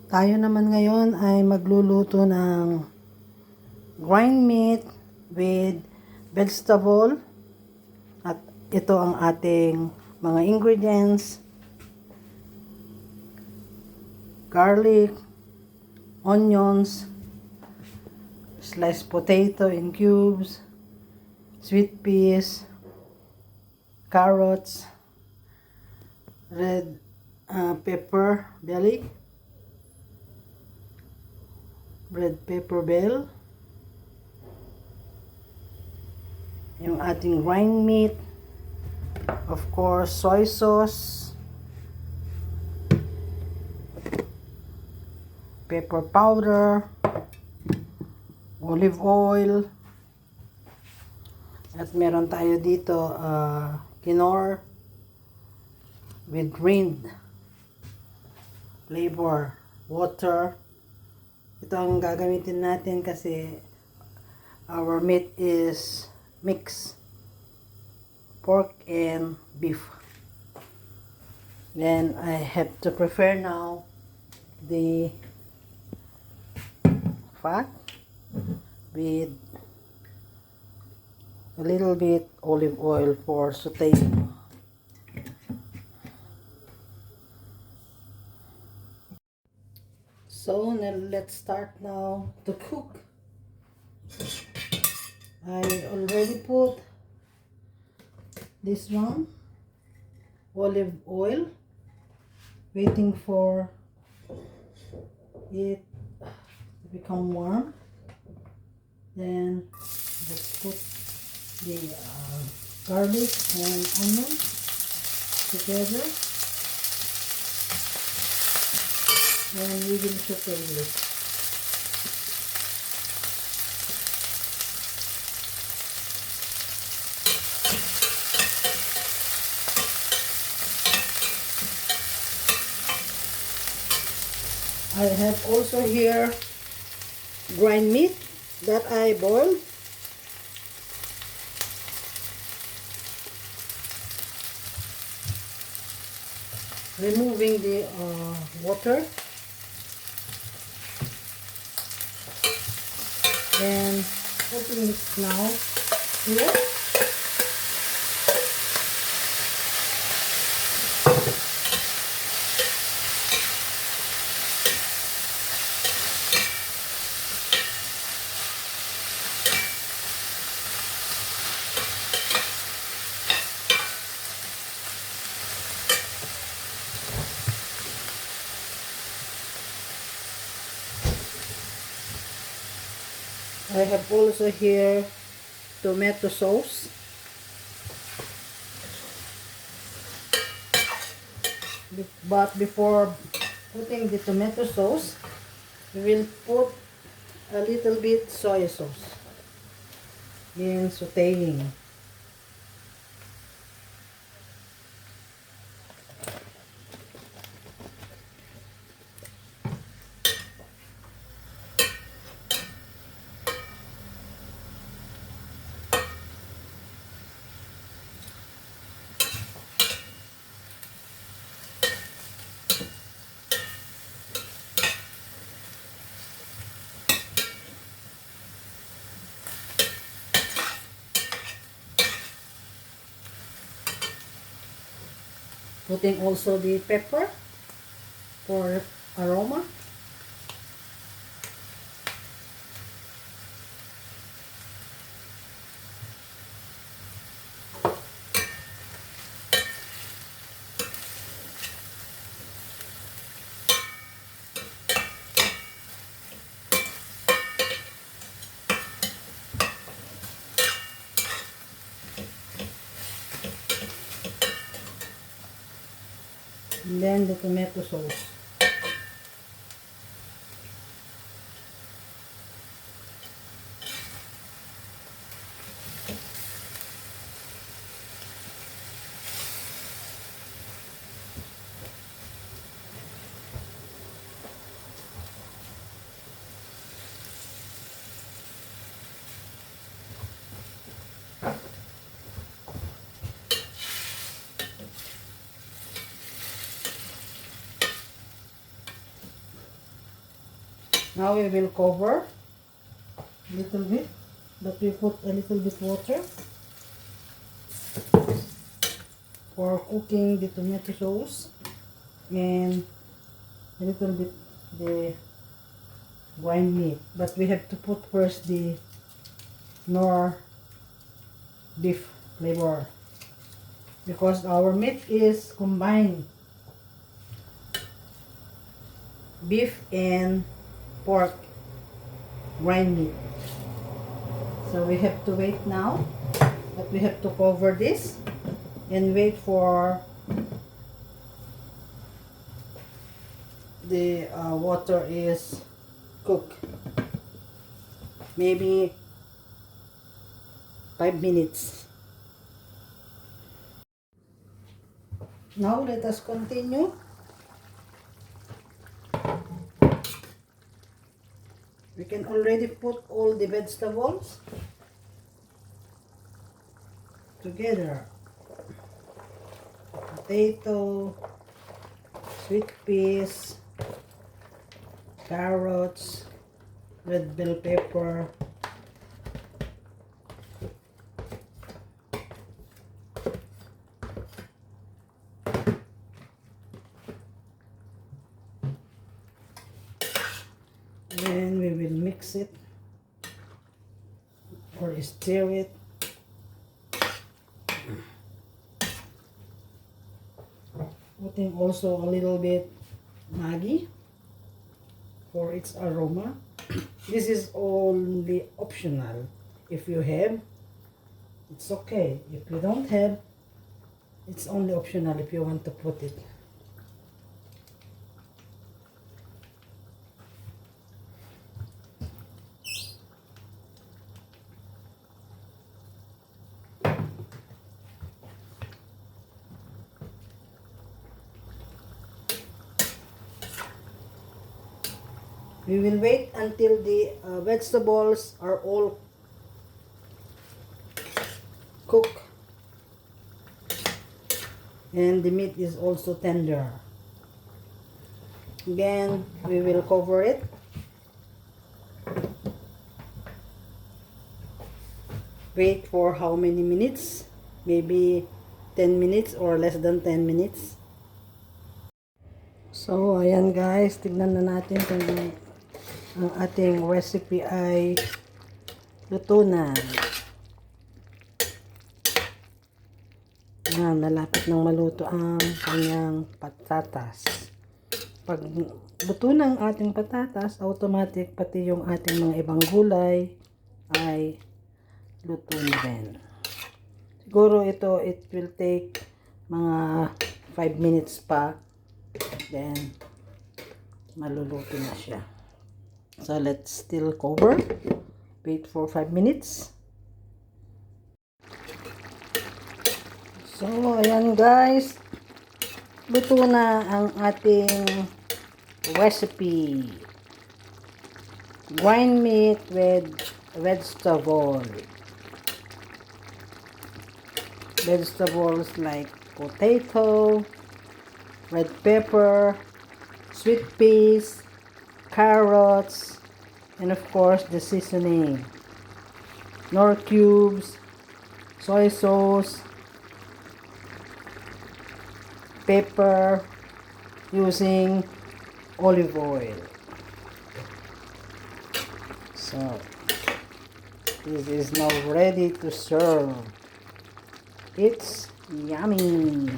Tayo naman ngayon ay magluluto ng grind meat with vegetable. At ito ang ating mga ingredients: garlic, onions, sliced potato in cubes, sweet peas, carrots, red pepper belly, red pepper bell, yung ating grind meat, of course, soy sauce, pepper powder, olive oil, at meron tayo dito quinoa with green flavor, water. Ito ang gagamitin natin kasi our meat is mixed pork and beef. Then I have to prepare now the fat with a little bit olive oil for sauteing. So now let's start now to cook. I already put this one olive oil, waiting for it to become warm. Then let's put the garlic and onion together, and we will saute it. I have also here grind meat that I boiled. Removing the water, and putting it now here. I have also here tomato sauce. But before putting the tomato sauce, we will put a little bit soy sauce in sauteing. Putting also the pepper for aroma. And then the tomato sauce. Now we will cover a little bit, but we put a little bit water for cooking the tomato sauce and a little bit the grind meat. But we have to put first the nor beef flavor because our meat is combined beef and pork grind meat. So we have to wait now, but we have to cover this and wait for the water is cooked. Maybe 5 minutes. Now let us continue. We can already put all the vegetables together. Potato, sweet peas, carrots, red bell pepper, then we will mix it or stir it. Putting also a little bit Maggi for its aroma. This is only optional. If you have, it's okay. If you don't have, it's only optional if you want to put it. We will wait until the vegetables are all cooked and the meat is also tender. Again, we will cover it. Wait for how many minutes? Maybe 10 minutes or less than 10 minutes. So, ayan guys, tignan na natin kung ang ating recipe ay luto na. Ayan, malapit nang maluto ang kanyang patatas. Pag luto ng ating patatas, automatic pati yung ating mga ibang gulay ay luto na rin. Siguro ito, it will take mga 5 minutes pa. Then, maluluto na siya. So, let's still cover. Wait for 5 minutes. So, ayan guys. Luto na ang ating recipe. Grind meat with vegetable. Vegetables like potato, red pepper, sweet peas, carrots, and of course the seasoning. Nor cubes, soy sauce, pepper, using olive oil. So, this is now ready to serve. It's yummy.